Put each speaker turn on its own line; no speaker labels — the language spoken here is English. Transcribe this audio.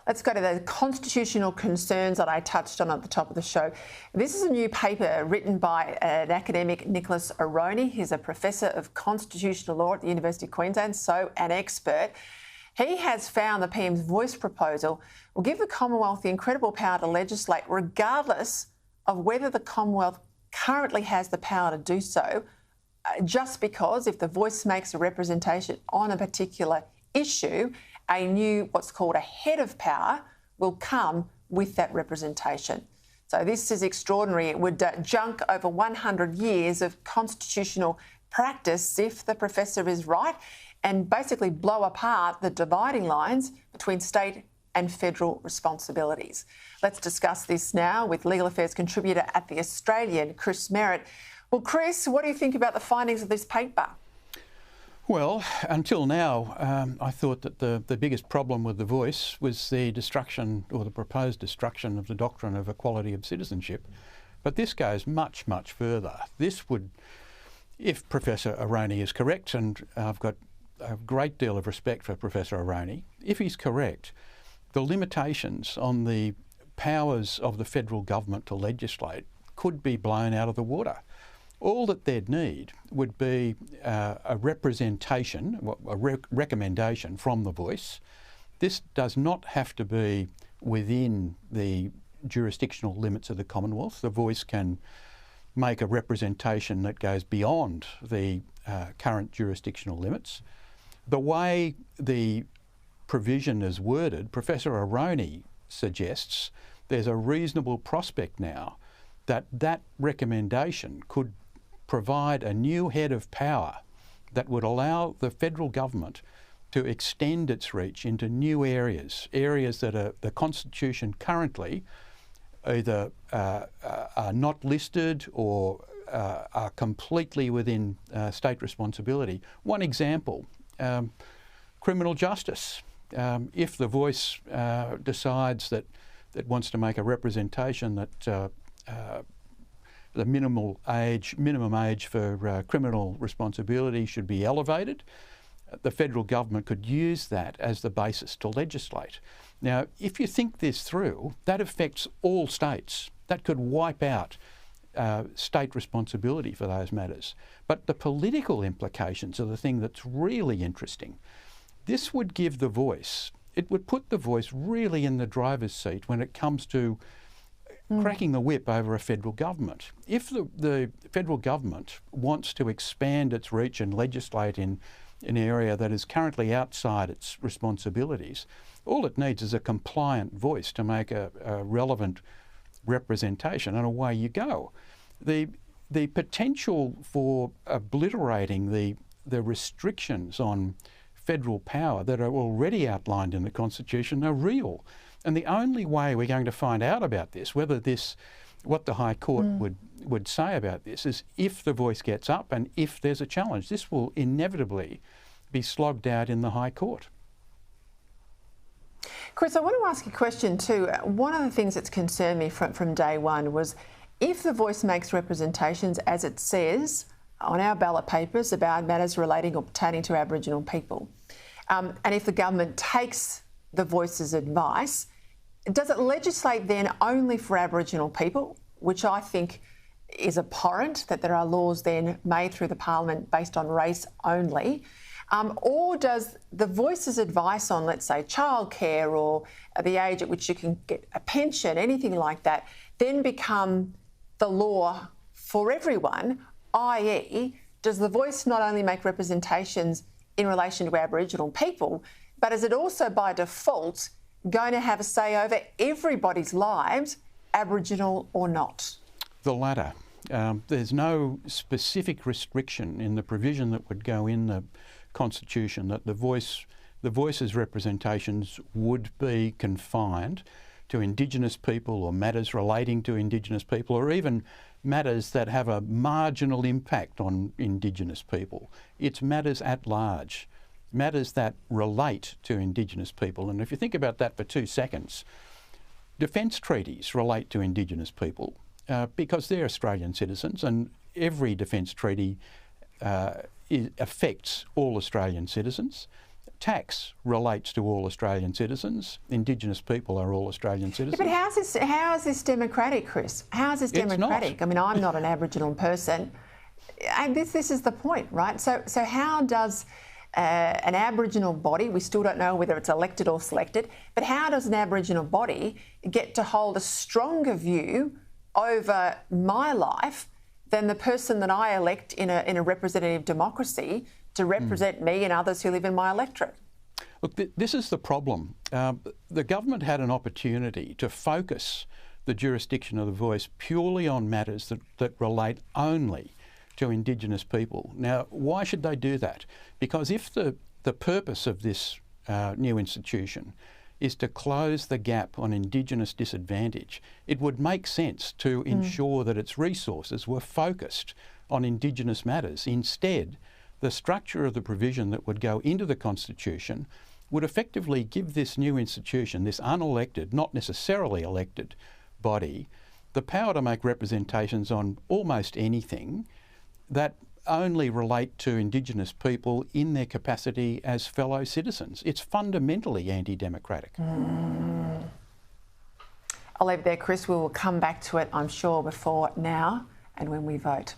Let's go to the constitutional concerns that I touched on at the top of the show. This is a new paper written by an academic, Nicholas Aroney. He's a professor of constitutional law at the University of Queensland, so an expert. He has found the PM's Voice proposal will give the Commonwealth the incredible power to legislate regardless of whether the Commonwealth currently has the power to do so, just because if the Voice makes a representation on a particular issue, a new, what's called a head of power, will come with that representation. So this is extraordinary. It would junk over 100 years of constitutional practice if the professor is right, and basically blow apart the dividing lines between state and federal responsibilities. Let's discuss this now with legal affairs contributor at The Australian, Chris Merritt. Well, Chris, what do you think about the findings of this paper?
Well, until now, I thought that the biggest problem with the Voice was the destruction, or the proposed destruction, of the doctrine of equality of citizenship. But this goes much, much further. This would, if Professor Aroney is correct, and I've got a great deal of respect for Professor Aroney, if he's correct, the limitations on the powers of the federal government to legislate could be blown out of the water. All that they'd need would be a representation, a recommendation from the Voice. This does not have to be within the jurisdictional limits of the Commonwealth. The Voice can make a representation that goes beyond the current jurisdictional limits. The way the provision is worded, Professor Aroney suggests there's a reasonable prospect now that that recommendation could provide a new head of power that would allow the federal government to extend its reach into new areas that the Constitution currently either are not listed or are completely within state responsibility. One example, criminal justice. If the Voice decides that it wants to make a representation that the minimum age for criminal responsibility should be elevated, the federal government could use that as the basis to legislate. Now, if you think this through, that affects all states. That could wipe out state responsibility for those matters. But the political implications are the thing that's really interesting. This would give the Voice, it would put the Voice really in the driver's seat when it comes to cracking the whip over a federal government. If the federal government wants to expand its reach and legislate in an area that is currently outside its responsibilities, all it needs is a compliant Voice to make a relevant representation, and away you go. The potential for obliterating the restrictions on federal power that are already outlined in the Constitution are real. And the only way we're going to find out about this, what the High Court would say about this, is if the Voice gets up and if there's a challenge. This will inevitably be slogged out in the High Court.
Chris, I want to ask you a question too. One of the things that's concerned me from day one was if the Voice makes representations, as it says on our ballot papers, about matters relating or pertaining to Aboriginal people, and if the government takes the Voice's advice, does it legislate then only for Aboriginal people, which I think is abhorrent, that there are laws then made through the Parliament based on race only? Or does the Voice's advice on, let's say, childcare or the age at which you can get a pension, anything like that, then become the law for everyone, i.e., does the Voice not only make representations in relation to Aboriginal people, but is it also by default going to have a say over everybody's lives, Aboriginal or not?
The latter. There's no specific restriction in the provision that would go in the Constitution that the Voice's representations would be confined to Indigenous people or matters relating to Indigenous people, or even matters that have a marginal impact on Indigenous people. It's matters at large, matters that relate to Indigenous people. And if you think about that for 2 seconds, defence treaties relate to Indigenous people because they're Australian citizens, and every defence treaty affects all Australian citizens. tax relates to all Australian citizens. Indigenous people are all Australian citizens.
Yeah, but how is this democratic, Chris? How is this democratic?
It's not.
I mean, I'm not an Aboriginal person, and this is the point, right? So how does an Aboriginal body, we still don't know whether it's elected or selected, but how does an Aboriginal body get to hold a stronger view over my life than the person that I elect in a representative democracy to represent me and others who live in my electorate?
Look, this is the problem. The government had an opportunity to focus the jurisdiction of the voice purely on matters that relate only to Indigenous people. Now, why should they do that? Because if the purpose of this new institution is to close the gap on Indigenous disadvantage, it would make sense to ensure that its resources were focused on Indigenous matters. Instead, the structure of the provision that would go into the Constitution would effectively give this new institution, this unelected, not necessarily elected body, the power to make representations on almost anything that only relate to Indigenous people in their capacity as fellow citizens. It's fundamentally anti-democratic.
I'll leave it there, Chris. We will come back to it, I'm sure, before now and when we vote.